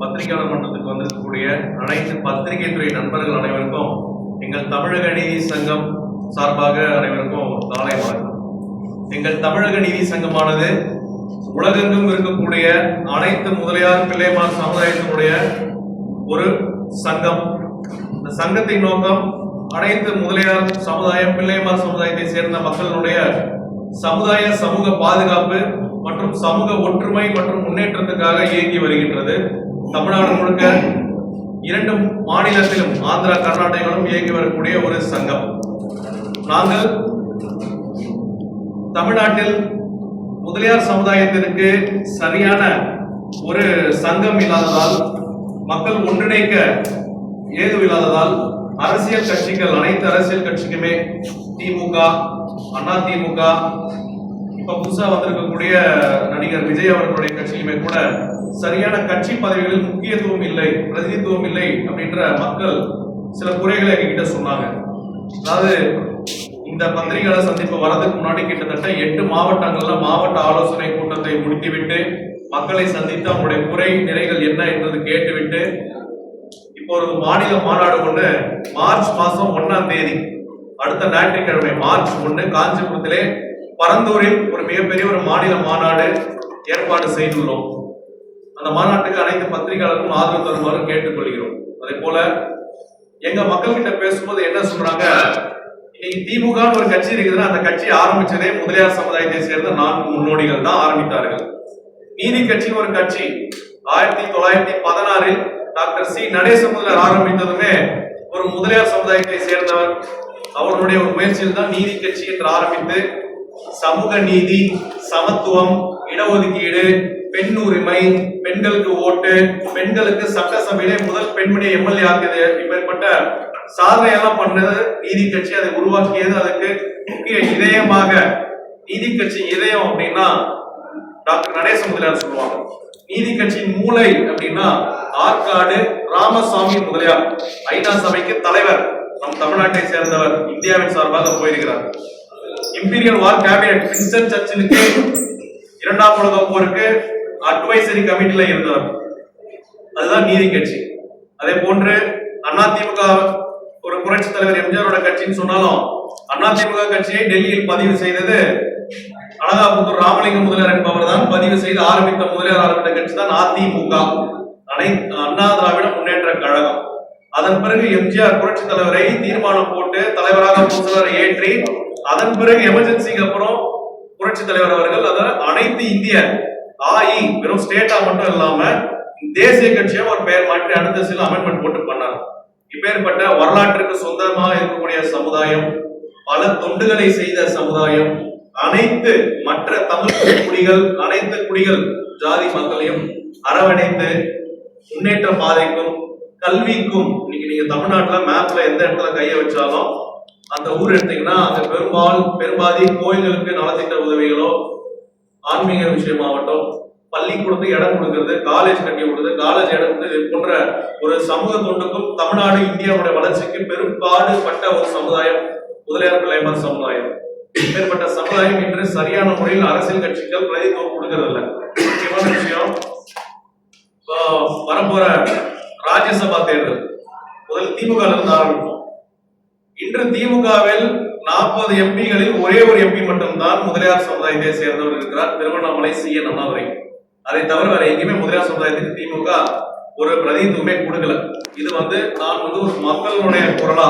பத்திரிகையாளர் மன்றத்துக்கு வந்திருக்கக்கூடிய அனைத்து பத்திரிகை துறை நண்பர்கள் அனைவருக்கும் எங்கள் தமிழக நீதி சங்கம் சார்பாக அனைவருக்கும் காலை வணக்கம். எங்கள் தமிழக நீதி சங்கமானது உலகெங்கும் இருக்கக்கூடிய அனைத்து முதலியார் பிள்ளைமார் சமுதாயத்தினுடைய ஒரு சங்கம். இந்த சங்கத்தின் நோக்கம் அனைத்து முதலியார் சமுதாயம் பிள்ளைமார் சமுதாயத்தை சேர்ந்த மக்களுடைய சமுதாய சமூக பாதுகாப்பு மற்றும் சமூக ஒற்றுமை மற்றும் முன்னேற்றத்துக்காக இயங்கி வருகின்றது. தமிழ்நாடு முழுக்க 2 மாநிலத்திலும் ஆந்திரா கர்நாடகாவிலும் இயங்கி வரக்கூடிய ஒரு சங்கம். நாங்கள் தமிழ்நாட்டில் முதலியார் சமுதாயத்திற்கு சரியான ஒரு சங்கம் இல்லாததால், மக்கள் ஒன்றிணைக்க ஏது இல்லாததால் அரசியல் கட்சிகள், அனைத்து அரசியல் கட்சிக்குமே திமுக, அதிமுக, இப்ப புதுசா வந்திருக்கக்கூடிய நடிகர் விஜய் அவர்களுடைய கட்சியுமே கூட சரியான கட்சி பதவிகளில் முக்கியத்துவம் இல்லை, பிரதிநிதித்துவம் இல்லை அப்படின்ற மக்கள் சில குறைகளை எங்ககிட்ட சொன்னாங்க. அதாவது இந்த பத்திரிகையாளர் சந்திப்பு வரதுக்கு முன்னாடி கிட்டத்தட்ட 8 மாவட்டங்கள்ல மாவட்ட ஆலோசனை கூட்டத்தை முடித்துவிட்டு மக்களை சந்தித்து அவங்களுடைய குறை நிறைகள் என்ன என்பது கேட்டுவிட்டு இப்போ ஒரு மாநில மாநாடு கொண்டு மார்ச் மாசம் 1ஆம் தேதி அடுத்த ஞாயிற்றுக்கிழமை மார்ச் 1 காஞ்சிபுரத்திலே பரந்தூரில் ஒரு மிகப்பெரிய ஒரு மாநில மாநாடு ஏற்பாடு செய்துள்ளோம். அந்த மாநாட்டுக்கு அனைத்து பத்திரிகையாளருக்கும் ஆதரவு தருமாறு கேட்டுக்கொள்கிறோம். அதே போல எங்க மக்கள் கிட்ட பேசும்போது என்ன சொல்றாங்க, இன்னைக்கு திமுக ஒரு கட்சி இருக்குதுன்னா அந்த கட்சி ஆரம்பிச்சதே முதலியார் சமுதாயத்தை சேர்ந்த 4 முன்னோடிகள் தான் ஆரம்பித்தார்கள். நீதி கட்சின்னு ஒரு கட்சி 1916 டாக்டர் சி நடேச முதலியார் ஆரம்பித்ததுமே ஒரு முதலியார் சமுதாயத்தை சேர்ந்தவர். அவர்களுடைய ஒரு முயற்சியில் தான் நீதி கட்சி என்று ஆரம்பித்து சமூக நீதி, சமத்துவம், இடஒதுக்கீடு, பெண் உரிமை, பெண்களுக்கு ஓட்டு, பெண்களுக்கு சட்டசபையிலே முதல் பெண்மணியை எம்எல்ஏ ஆக்கியது, இப்பேற்பட்ட சாதனையெல்லாம் பண்ணது நீதி கட்சி. அதை உருவாக்கியது, அதுக்கு முக்கிய இதயமாக நீதி கட்சி இதயம் அப்படின்னா டாக்டர் நடேச முதலியார் சொல்லுவாங்க. நீதி கட்சியின் மூளை அப்படின்னா ஆற்காடு ராமசாமி முதலியார், ஐநா சபைக்கு தலைவர், நம் தமிழ்நாட்டை சேர்ந்தவர், இந்தியாவின் சார்பாக போயிருக்கிறார். இம்பீரியல் வார் கேபினட் வின்ஸ்டன் சர்ச்சிலுக்கு 2ஆம் உலக போருக்கு அட்வைசரி கமிட்டில இருந்தவர், அதுதான் நீதி கட்சி. அதே போன்று அதிமுக ஒரு புரட்சி தலைவர் எம்ஜிஆரோட கட்சின்னு சொன்னாலும் அதிமுக கட்சியை டெல்லியில் பதிவு செய்தது அனகாபுத்தூர் ராமலிங்க முதலியார் என்பவர் தான் பதிவு செய்து ஆரம்பித்த முதலியார் ஆரம்பித்த கட்சி தான் அதிமுக, அண்ணா திராவிட முன்னேற்ற கழகம். அதன் பிறகு எம்ஜிஆர் புரட்சி தலைவரை தீர்மானம் போட்டு தலைவராக முதல்வரை ஏற்றி அதன் பிறகு எமர்ஜென்சிக்கு அப்புறம் புரட்சி தலைவர் அவர்கள் அதை அனைத்து இந்திய வெறும் ஸ்டேட்டா மட்டும் இல்லாம தேசிய கட்சியா ஒரு பெயர் மாற்றி அடுத்த சில அமெண்ட்மெண்ட் போட்டு பண்ணார். இப்பேற்பட்ட வரலாற்றுக்கு சொந்தமாக இருக்கக்கூடிய சமுதாயம், பல தொண்டுகளை செய்த சமுதாயம், அனைத்து மற்ற தமிழ் குடிகள், அனைத்து குடிகள் ஜாதி மக்களையும் அரவணைத்து முன்னேற்ற பாதைக்கும் கல்விக்கும், இன்னைக்கு நீங்க தமிழ்நாட்டுல மேப்ல எந்த இடத்துல கைய வச்சாலும் அந்த ஊர் எடுத்தீங்கன்னா அங்க பெரும்பாதி கோயில்களுக்கு நலத்திட்ட உதவிகளோ, ஆன்மீக விஷயமாகட்டும், பள்ளிக்கூடத்துக்கு இடம் கொடுக்கிறது, காலேஜ் கட்டி கொடுக்குறது, காலேஜ் இடம் கொடுத்து இது போன்ற ஒரு சமூக தொண்டுக்கும் தமிழ்நாடு இந்தியாவுடைய வளர்ச்சிக்கு பெரும்பாடுபட்ட ஒரு சமுதாயம் முதலியார் பிள்ளைமார் சமுதாயம். மேற்பட்ட சமுதாயம் இன்று சரியான முறையில் அரசியல் கட்சிகள் பிரதித்துவம் கொடுக்கறது இல்லை. முக்கியமான விஷயம், வரப்போற ராஜ்யசபா தேர்தல் முதல் திமுக இருந்து ஆரம்பிக்கும். இன்று திமுகவில் 40 எம்பிகளில் ஒரே ஒரு எம்பி மட்டும்தான் முதலியார் சமுதாயத்தை சேர்ந்தவர் இருக்கிறார், திருவண்ணாமலை CN அண்ணாதுரை. அதை தவிர வேற எங்கேயுமே முதலியார் சமுதாயத்துக்கு திமுக ஒரு பிரதித்துவமே கொடுக்கல. இது நான் ஒரு மக்களுடைய குரலா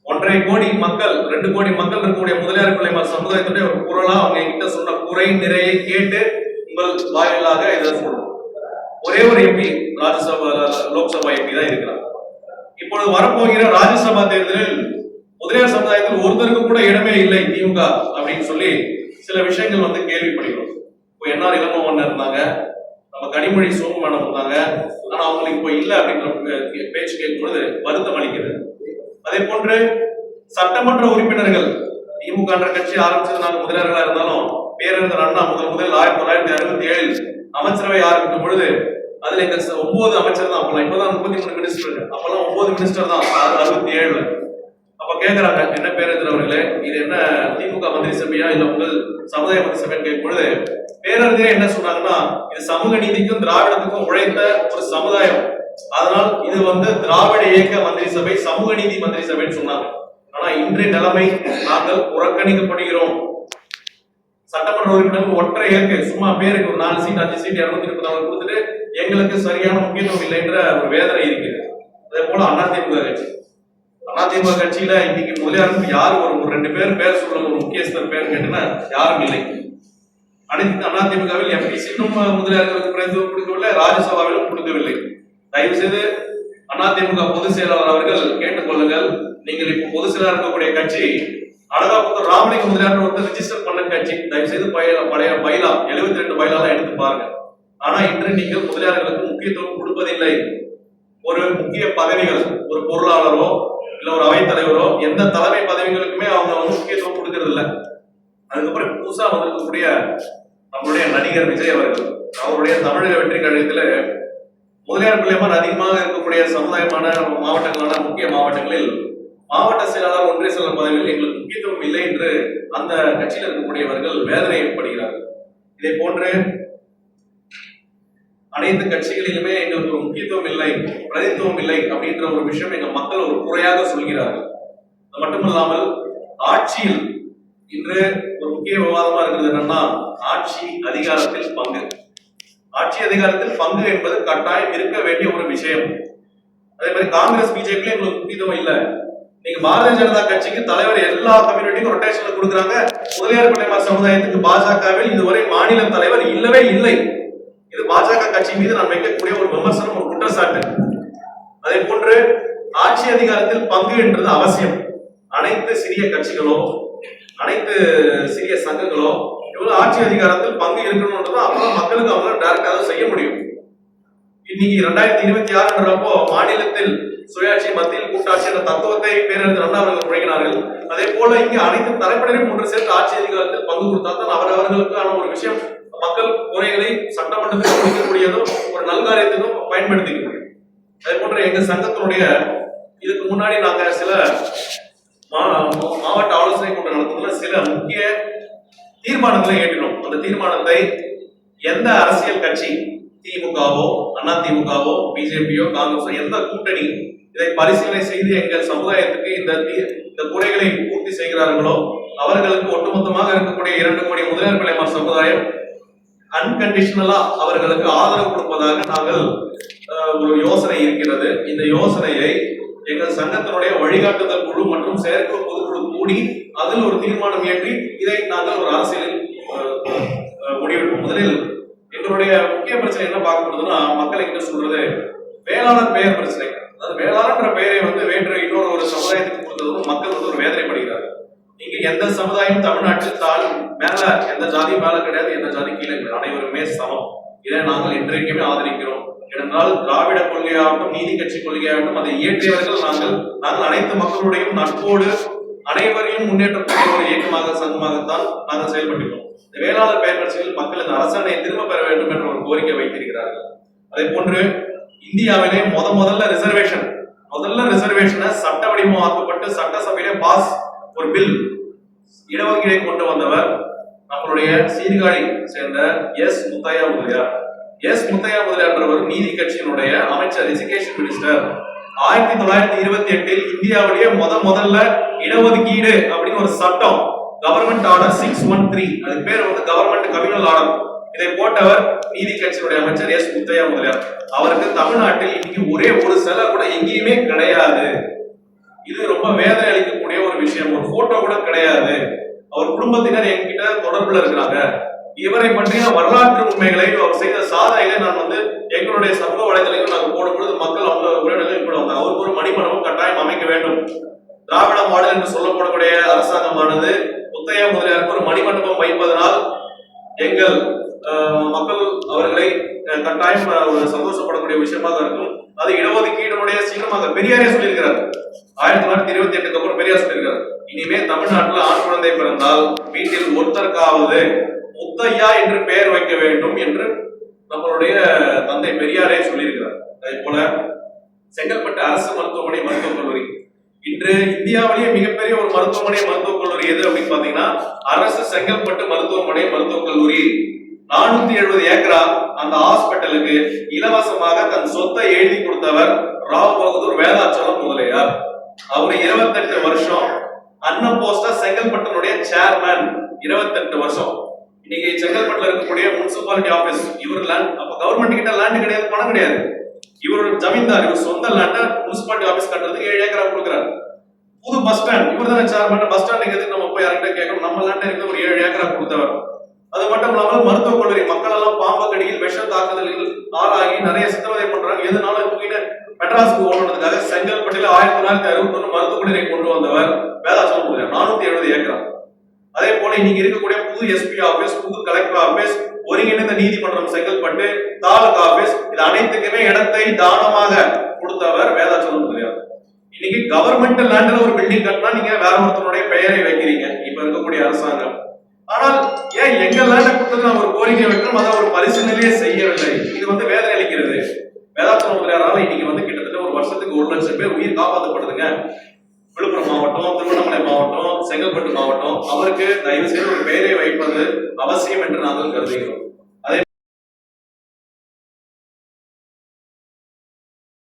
1.5 கோடி மக்கள் 2 கோடி மக்கள் இருக்கக்கூடிய முதலியார் பிள்ளைமார் சமுதாயத்துடைய ஒரு குரலா அவங்க என்கிட்ட சொன்ன குறை நிறையை கேட்டு உங்கள் வாயிலாக இதை சொல்றோம். ஒரே ஒரு எம்பி ராஜ்யசபா லோக்சபா எம்பி தான் இருக்கிறார். இப்பொழுது வரப்போகிற ராஜ்யசபா தேர்தலில் முதலியார் சமுதாயத்தில் ஒருத்தருக்கு கூட இடமே இல்லை திமுக அப்படின்னு சொல்லி சில விஷயங்கள் கேள்விப்படுகிறோம். இப்போ என்ஆர் இளங்கோவன் இருந்தாங்க, நம்ம கனிமொழி சோமு மேடம் இருந்தாங்க, ஆனா அவங்களுக்கு இப்போ இல்லை அப்படின்ற பேச்சு கேட்கும்போது வருத்தம் அளிக்கிறது. அதே போன்று சட்டமன்ற உறுப்பினர்கள், திமுக கட்சி ஆரம்பிச்சது நாங்கள் முதலியார்களா இருந்தாலும் பேரறிஞர் அண்ணா முதல் 1967 அமைச்சரவை ஆரம்பிக்கும் பொழுது அதுல எங்க 9 அமைச்சர் தான். அப்பெல்லாம் இப்பதான் 33 மினிஸ்டர், அப்பெல்லாம் 9 மினிஸ்டர் தான் 67. அப்ப கேக்குறாங்க, என்ன பேரறிஞர் அவர்களே, இது என்ன திமுக மந்திரி சபையா இல்ல உங்கள் சமுதாய மந்திரி சபைன்னு கேட்கும் பொழுது பேரறிஞரே என்ன சொன்னாங்கன்னா, இது சமூக நீதிக்கும் திராவிடத்துக்கும் உழைத்த ஒரு இது திராவிட இயக்க மந்திரி சபை, சமூக நீதி மந்திரி சபைன்னு சொன்னாங்க. ஆனா இன்றைய நிலைமை நாங்கள் புறக்கணிக்கப்படுகிறோம். சட்டமன்ற உறுப்பினர்கள் ஒற்றை இலக்கு, சும்மா பேருக்கு ஒரு 4 சீட் 5 சீட் 234 கொடுத்துட்டு எங்களுக்கு சரியான முக்கியத்துவம் இல்லை என்ற ஒரு வேதனை இருக்கிறது. அதே போல அதிமுக கட்சியில இன்னைக்கு முதலியாருக்கு யாரு ஒரு 2 பேர் சொல்லுங்க, ஒரு முக்கியஸ்தர் பேர் கேட்டா யாரும் இல்லை. அனைத்து அதிமுகவில் எம்பி சீட்டும் முதலியார்களுக்கு பிரதிநிதித்துவம் கொடுக்கவில்லை, ராஜ்யசபாவிலும் கொடுக்கவில்லை. தயவு செய்து அதிமுக பொதுச் செயலாளர் அவர்கள் கேட்டுக்கொள்ளுங்கள். நீங்கள் இப்ப பொதுச் செயலாளர் இருக்கக்கூடிய கட்சி அழகாபுத்தூர் ராமலிங்க முதலியார் ஒருத்தர் ரிஜிஸ்டர் பண்ண கட்சி. தயவு செய்து பழைய பைலா 72 பைலாலாம் எடுத்து பாருங்க. ஆனா இன்று நீங்கள் முதலியார்களுக்கு முக்கியத்துவம் கொடுப்பதில்லை. ஒரு முக்கிய பதவிகள், ஒரு பொருளாளரோ இல்ல ஒரு அவைத்தலைவரோ எந்த தலைமை பதவிகளுக்குமே அவங்க முக்கியத்துவம் கொடுக்கறது இல்லை. அதுக்கப்புறம் புதுசா வந்திருக்கக்கூடிய நம்மளுடைய நடிகர் விஜய் அவர்கள் அவருடைய தமிழக வெற்றி கழகத்துல முதலியார் பிள்ளைமார் அதிகமாக இருக்கக்கூடிய சமுதாயமான மாவட்டங்களான முக்கிய மாவட்டங்களில் மாவட்ட செயலாளர், ஒன்றிய செயலாளர் பதவியில் எங்களுக்கு முக்கியத்துவம் இல்லை என்று அந்த கட்சியில் இருக்கக்கூடியவர்கள் வேதனை ஏற்படுகிறார்கள். இதே போன்று அனைத்து கட்சிகளிலுமே எங்களுக்கு ஒரு முக்கியத்துவம் இல்லை, பிரதித்துவம் இல்லை அப்படின்ற ஒரு விஷயம் எங்க மக்கள் ஒரு குறையாக சொல்கிறார்கள். அது மட்டுமல்லாமல் ஆட்சியில் இன்று ஒரு முக்கிய விவாதமா இருக்கிறது என்னன்னா ஆட்சி அதிகாரத்தில் பங்கு. ஆட்சி அதிகாரத்தில் பங்கு என்பது கட்டாயம் இருக்க வேண்டிய ஒரு விஷயம். அதே மாதிரி காங்கிரஸ் பிஜேபி எங்களுக்கு முக்கியத்துவம் இல்லை. நீங்க பாரதிய ஜனதா கட்சிக்கு தலைவர் எல்லா கம்யூனிட்டிக்கும் ரொட்டேஷன்ல கொடுக்குறாங்க. முதலியார் பிள்ளைமார் சமுதாயத்துக்கு பாஜகவில் இதுவரை மாநில தலைவர் இல்லவே இல்லை. இது பாஜக கட்சி மீது நான் வைக்கக்கூடிய ஒரு விமர்சனம், ஒரு குற்றச்சாட்டு. அதே போன்று ஆட்சி அதிகாரத்தில் பங்கு என்றது அவசியம். அனைத்து சிறிய கட்சிகளோ அனைத்து சிறிய சங்கங்களோ இவ்வளவு ஆட்சி அதிகாரத்தில் பங்கு இருக்கணும்ன்றது அப்பதான் மக்களுக்கு அவங்க டைரக்டாக செய்ய முடியும். இன்னைக்கு 2026 மாநிலத்தில் சுயாட்சி, மத்தியில் கூட்டாட்சி என்ற தத்துவத்தை பேரறிஞர் அண்ணா அவர்கள் முழங்கினார்கள். அதே போல இங்க அனைத்து தரப்பினரையும் ஒன்று சேர்த்து ஆட்சி அதிகாரத்தில் பங்கு கொடுத்தால் அவர்களுக்கான ஒரு விஷயம் மக்கள் குறைகளை சட்டமன்றத்தில் முடிக்கக்கூடியதும் ஒரு நல்காரியத்துக்கும் பயன்படுத்திக்க முடியும். அதே போன்ற எங்க சங்கத்தினுடைய இதுக்கு முன்னாடி நாங்க சில மாவட்ட ஆலோசனை கூட்டம் நடத்துறதுல சில முக்கிய தீர்மானங்களை ஏற்றினோம். அந்த தீர்மானத்தை எந்த அரசியல் கட்சி, திமுகவோ அதிமுகவோ பிஜேபியோ காங்கிரஸோ எந்த கூட்டணி இதை பரிசீலனை செய்து எங்கள் சமுதாயத்துக்கு இந்த குறைகளை பூர்த்தி செய்கிறார்களோ அவர்களுக்கு ஒட்டுமொத்தமாக இருக்கக்கூடிய 2 கோடி முதலியார் பிள்ளைமார் சமுதாயம் அன்கண்டிஷனலா அவர்களுக்கு ஆதரவு கொடுப்பதாக நாங்கள் ஒரு யோசனை இருக்கிறது. இந்த யோசனையை எங்கள் சங்கத்தினுடைய வழிகாட்டுதல் குழு மற்றும் செயற்குழு பொதுக்குழு கூடி அதில் ஒரு தீர்மானம் ஏற்றி இதை நாங்கள் ஒரு அரசியலில் முடிவெடுப்போம். முதலில் எங்களுடைய முக்கிய பிரச்சனை என்ன பார்க்கப்படுதுன்னா, மக்களை கிட்ட சொல்றது வேளாளர் பெயர் பிரச்சனை. அதாவது வேளாளர்ன்ற பெயரை வேற்று இன்னொரு ஒரு சமுதாயத்துக்கு கொடுத்ததும் மக்கள் ஒரு வேதனைப்படுகிறார்கள். இங்க எந்த சமுதாயம் தமிழ்நாட்டில் மேல எந்த ஜாதி மேல கிடையாது, எந்த ஜாதி கீழே கிடையாது, அனைவருமே சமம். இதை நாங்கள் இன்றைக்குமே ஆதரிக்கிறோம். ஏனென்றால் திராவிட கொள்கையாகட்டும் நீதி கட்சி கொள்கையாகட்டும் அதை இயற்றியவர்கள் நாங்கள் அனைத்து மக்களுடையும் நட்போடு அனைவரையும் முன்னேற்றக்கூடிய ஒரு இயக்கமாக சங்கமாகத்தான் நாங்கள் செயல்பட்டுள்ளோம். இந்த வேளாளர் பெயர் பிரச்சனையில் மக்கள் இந்த அரசாணையை திரும்ப பெற வேண்டும் என்ற ஒரு கோரிக்கை வைத்திருக்கிறார்கள். அதே போன்று இந்தியாவிலே முதல்ல ரிசர்வேஷனை சட்ட வடிவமாக்கப்பட்டு சட்டசபையிலே பாஸ் ஒரு பில் இடஒதுக்கீடை கொண்டு வந்தவர் நம்மளுடைய சீர்காழி சேர்ந்த எஸ் முத்தையா முதலியார் நீதி கட்சியினுடைய அமைச்சர், எஜுகேஷன் மினிஸ்டர். 1928 இந்தியாவிலேயே முதல்ல இடஒதுக்கீடு அப்படின்னு ஒரு சட்டம், கவர்மெண்ட் ஆர்டர் 613, அது பேர் கவர்மெண்ட் கம்யூனல் ஆர்டர், இதை போட்டவர் நீதி கட்சியினுடைய அமைச்சர் எஸ் முத்தையா முதலியார். அவருக்கு தமிழ்நாட்டில் இன்னைக்கு ஒரே ஒரு சிலை கூட எங்கேயுமே கிடையாது. இது ரொம்ப வேதனை அளிக்கக்கூடிய ஒரு விஷயம். ஒரு போட்டோ கூட கிடையாது. அவர் குடும்பத்தினர் என்கிட்ட தொடர்புல இருக்கிறாங்க. இவரை பற்றிய வரலாற்று உண்மைகளை, அவர் செய்த சாதனைகளை நான் எங்களுடைய சமூக வலைதளங்களில் நாங்கள் போடும்பொழுது மக்கள் அவங்க உரையாடலில் கூட வந்தாங்க. அவருக்கு ஒரு மணிமண்டபம் கட்டாயம் அமைக்க வேண்டும். திராவிட மாடல் என்று சொல்லப்படக்கூடிய அரசாங்கமானது முத்தையா முதலியாருக்கு ஒரு மணிமண்டபம் வைப்பதனால் எங்கள் மக்கள் அவர்களை கட்டாயம் சந்தோஷப்படக்கூடிய விஷயமாக இருக்கும். அது இடஒதுக்கீடுடைய சீக்கிரமாக பெரியாரே சொல்லியிருக்கிறார். 1928 அப்புறம் பெரியார் சொல்லியிருக்கிறார், இனிமே தமிழ்நாட்டில் ஆண் குழந்தை பிறந்தால் வீட்டில் ஒருத்தருக்காவது முத்தையா என்று பெயர் வைக்க வேண்டும் என்று நம்மளுடைய தந்தை பெரியாரே சொல்லியிருக்கிறார். அதே போல செங்கல்பட்டு அரசு மருத்துவமனை மருத்துவக் கல்லூரி இன்று இந்தியாவிலேயே மிகப்பெரிய ஒரு மருத்துவமனை மருத்துவக் கல்லூரி எது அப்படின்னு பாத்தீங்கன்னா அரசு செங்கல்பட்டு மருத்துவமனை மருத்துவக் கல்லூரி. 470 ஏக்கரா அந்த ஹாஸ்பிட்டலுக்கு இலவசமாக தன் சொத்தை எழுதி கொடுத்தவர் ராவ் பகதூர் வேதாச்சலம் முதலியார். அவரு 28 வருஷம் அன்னபோஸ்டா செங்கல்பட்டினுடைய சேர்மேன். 28 வருஷம். இன்னைக்கு செங்கல்பட்டுல இருக்கக்கூடிய முனிசிபாலிட்டி ஆபீஸ் இவர் லேண்ட், அப்ப கவர்மெண்ட் கிட்ட லேண்ட் கிடையாது, பணம் கிடையாது. இவர் ஒரு ஜமீன்தார், இவர் சொந்த லேண்ட முனிசிபாலிட்டி ஆபீஸ் கட்டுறதுக்கு 7 ஏக்கரா கொடுக்குறாரு. புது பஸ் ஸ்டாண்ட் இவர் தானே சேர்மேன். பஸ் ஸ்டாண்டுக்கு எதுக்கு நம்ம போய் யார்கிட்ட கேட்கணும்? நம்ம லேண்ட இருக்கு ஒரு 7 ஏக்கரா கொடுத்தவர். அது மட்டும் இல்லாமல் மருத்துவக் கல்லூரி மக்கள் எல்லாம் பாம்பு கடியில் விஷ தாக்குதலில் ஆளாகி நிறைய சித்திரவதை பண்றாங்க. எதனாலும் தூக்கிட்டு மெட்ராஸுக்கு ஓடுறதுக்காக செங்கல்பட்டில் 1961 மருத்துவக் கல்லூரியை கொண்டு வந்தவர் வேதாச்சலம் முதலியார். 470 ஏக்கரா. அதே போல இன்னைக்கு இருக்கக்கூடிய புது எஸ்பி ஆபீஸ், புது கலெக்டர் ஆபீஸ், ஒருங்கிணைந்த நீதிமன்றம் செங்கல்பட்டு, தாலுகா ஆபீஸ், இது அனைத்துக்குமே இடத்தை தானமாக கொடுத்தவர் வேதாச்சலம் முதலியார். இன்னைக்கு கவர்மெண்ட் லேண்ட்ல ஒரு பில்டிங் கட்டினா நீங்க வேற ஒருத்தருடைய பெயரை வைக்கிறீங்க இப்ப இருக்கக்கூடிய அரசாங்கம். ஆனால் ஏன் எங்க லேண்ட கொடுத்தது நான் ஒரு கோரிக்கை வைக்கிறோம், அதை ஒரு பரிசீலனையே செய்யவில்லை. இது வேதனை அளிக்கிறது. வேதாச்சலம் முதலியாரால இன்னைக்கு கிட்டத்தட்ட ஒரு வருஷத்துக்கு 1 லட்சம் பேர் உயிர் காப்பாற்றப்படுதுங்க. விழுப்புரம் மாவட்டம், திருவண்ணாமலை மாவட்டம், செங்கல்பட்டு மாவட்டம். அவருக்கு தயவு செய்து ஒரு பெயரை வைப்பது அவசியம் என்று நாங்கள் கருதுகிறோம்.